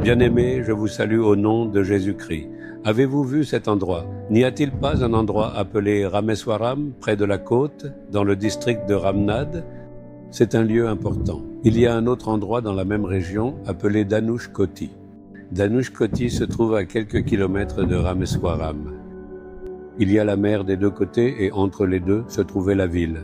Bien-aimés, je vous salue au nom de Jésus-Christ. Avez-vous vu cet endroit? N'y a-t-il pas un endroit appelé Rameswaram, près de la côte, dans le district de Ramnad? C'est un lieu important. Il y a un autre endroit dans la même région appelé Dhanushkoti. Dhanushkoti se trouve à quelques kilomètres de Rameswaram. Il y a la mer des deux côtés et entre les deux se trouvait la ville.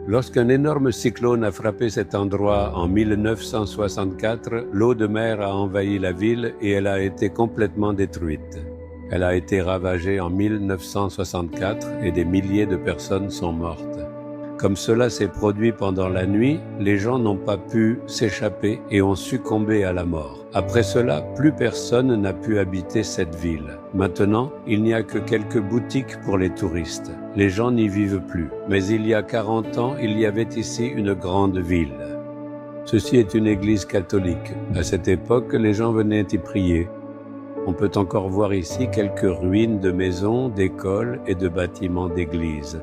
Lorsqu'un énorme cyclone a frappé cet endroit en 1964, l'eau de mer a envahi la ville et elle a été complètement détruite. Elle a été ravagée en 1964 et des milliers de personnes sont mortes. Comme cela s'est produit pendant la nuit, les gens n'ont pas pu s'échapper et ont succombé à la mort. Après cela, plus personne n'a pu habiter cette ville. Maintenant, il n'y a que quelques boutiques pour les touristes. Les gens n'y vivent plus. Mais il y a 40 ans, il y avait ici une grande ville. Ceci est une église catholique. À cette époque, les gens venaient y prier. On peut encore voir ici quelques ruines de maisons, d'écoles et de bâtiments d'églises.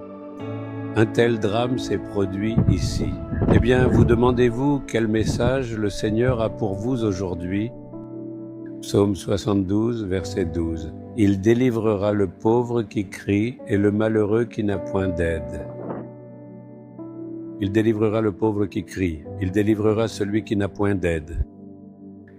Un tel drame s'est produit ici. Eh bien, vous demandez-vous quel message le Seigneur a pour vous aujourd'hui? Psaume 72, verset 12. Il délivrera le pauvre qui crie et le malheureux qui n'a point d'aide. Il délivrera le pauvre qui crie. Il délivrera celui qui n'a point d'aide.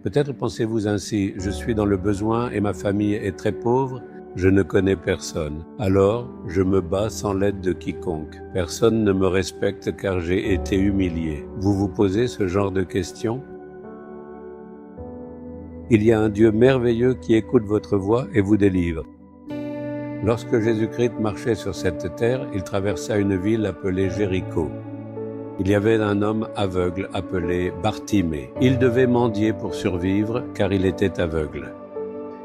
Peut-être pensez-vous ainsi, je suis dans le besoin et ma famille est très pauvre. Je ne connais personne. Alors, je me bats sans l'aide de quiconque. Personne ne me respecte car j'ai été humilié. Vous vous posez ce genre de questions? Il y a un Dieu merveilleux qui écoute votre voix et vous délivre. Lorsque Jésus-Christ marchait sur cette terre, il traversa une ville appelée Jéricho. Il y avait un homme aveugle appelé Bartimée. Il devait mendier pour survivre car il était aveugle.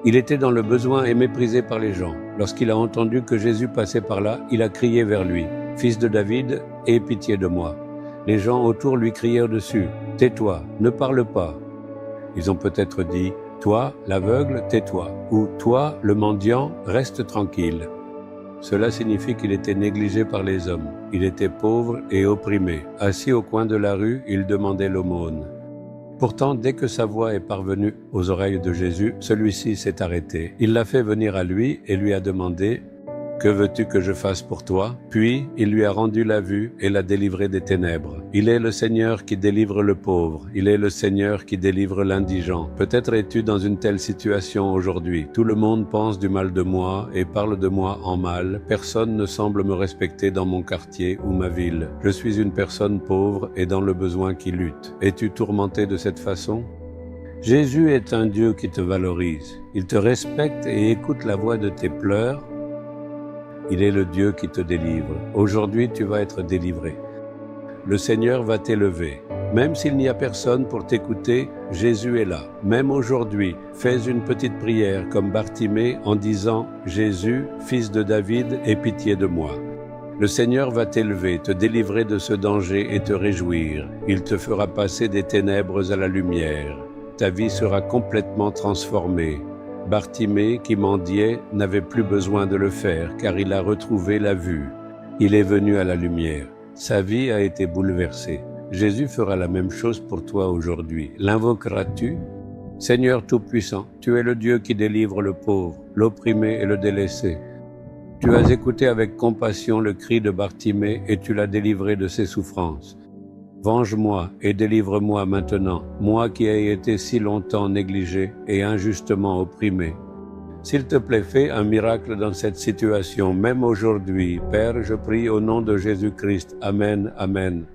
Il était dans le besoin et méprisé par les gens. Lorsqu'il a entendu que Jésus passait par là, il a crié vers lui, « Fils de David, aie pitié de moi !» Les gens autour lui crièrent dessus, « Tais-toi, ne parle pas !» Ils ont peut-être dit, « Toi, l'aveugle, tais-toi » ou « Toi, le mendiant, reste tranquille ». Cela signifie qu'il était négligé par les hommes. Il était pauvre et opprimé. Assis au coin de la rue, il demandait l'aumône. Pourtant, dès que sa voix est parvenue aux oreilles de Jésus, celui-ci s'est arrêté. Il l'a fait venir à lui et lui a demandé « Que veux-tu que je fasse pour toi ?» Puis, il lui a rendu la vue et l'a délivré des ténèbres. Il est le Seigneur qui délivre le pauvre. Il est le Seigneur qui délivre l'indigent. Peut-être es-tu dans une telle situation aujourd'hui. Tout le monde pense du mal de moi et parle de moi en mal. Personne ne semble me respecter dans mon quartier ou ma ville. Je suis une personne pauvre et dans le besoin qui lutte. Es-tu tourmenté de cette façon? Jésus est un Dieu qui te valorise. Il te respecte et écoute la voix de tes pleurs. Il est le Dieu qui te délivre. Aujourd'hui, tu vas être délivré. Le Seigneur va t'élever. Même s'il n'y a personne pour t'écouter, Jésus est là. Même aujourd'hui, fais une petite prière comme Bartimée en disant « Jésus, fils de David, aie pitié de moi ». Le Seigneur va t'élever, te délivrer de ce danger et te réjouir. Il te fera passer des ténèbres à la lumière. Ta vie sera complètement transformée. Bartimée, qui mendiait, n'avait plus besoin de le faire car il a retrouvé la vue. Il est venu à la lumière. Sa vie a été bouleversée. Jésus fera la même chose pour toi aujourd'hui. L'invoqueras-tu? Seigneur Tout-Puissant, tu es le Dieu qui délivre le pauvre, l'opprimé et le délaissé. Tu as écouté avec compassion le cri de Bartimée et tu l'as délivré de ses souffrances. Venge-moi et délivre-moi maintenant, moi qui ai été si longtemps négligé et injustement opprimé. S'il te plaît, fais un miracle dans cette situation, même aujourd'hui. Père, je prie au nom de Jésus-Christ. Amen, amen.